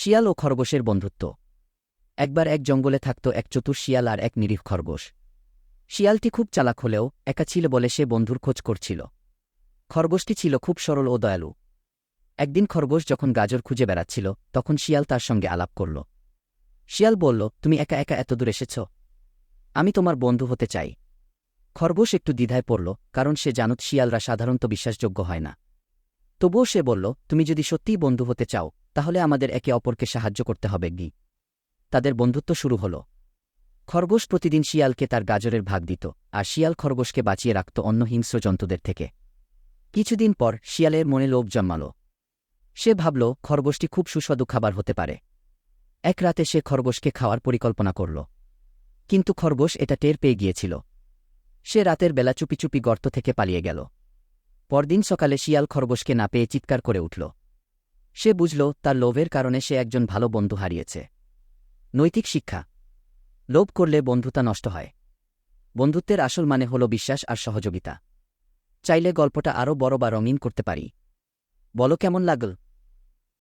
শিয়াল ও খরগোশের বন্ধুত্ব। একবার এক জঙ্গলে থাকত এক চতুর শিয়াল আর এক নিরীহ খরগোশ। শিয়ালটি খুব চালাক হলেও একা ছিল বলে সে বন্ধুর খোঁজ করছিল। খরগোশটি ছিল খুব সরল ও দয়ালু। একদিন খরগোশ যখন গাজর খুঁজে বেড়াচ্ছিল তখন শিয়াল তার সঙ্গে আলাপ করল। শিয়াল বলল, তুমি একা একা এত দূর এসেছ, আমি তোমার বন্ধু হতে চাই। খরগোশ একটু দ্বিধায় পড়ল, কারণ সে জানত শিয়ালরা সাধারণত বিশ্বাসযোগ্য হয় না। তবুও সে বলল, তুমি যদি সত্যিই বন্ধু হতে চাও তাহলে আমাদের একে অপরকে সাহায্য করতে হবে গি। তাদের বন্ধুত্ব শুরু হল। খরগোশ প্রতিদিন শিয়ালকে তার গাজরের ভাগ দিত, আর শিয়াল খরগোশকে বাঁচিয়ে রাখত অন্য হিংস্র জন্তুদের থেকে। কিছুদিন পর শিয়ালের মনে লোভ জন্মাল। সে ভাবল খরগোশটি খুব সুস্বাদু খাবার হতে পারে। এক রাতে সে খরগোশকে খাওয়ার পরিকল্পনা করল, কিন্তু খরগোশ এটা টের পেয়ে গিয়েছিল। সে রাতের বেলা চুপি চুপি গর্ত থেকে পালিয়ে গেল। পরদিন সকালে শিয়াল খরগোশকে না পেয়ে চিৎকার করে উঠল। সে বুঝল তার লোভের কারণে সে একজন ভালো বন্ধু হারিয়েছে। নৈতিক শিক্ষা। লোভ করলে বন্ধুতা নষ্ট হয়। বন্ধুত্বের আসল মানে হল বিশ্বাস আর সহযোগিতা। চাইলে গল্পটা আরও বড় বা রঙিন করতে পারি। বলো কেমন লাগল?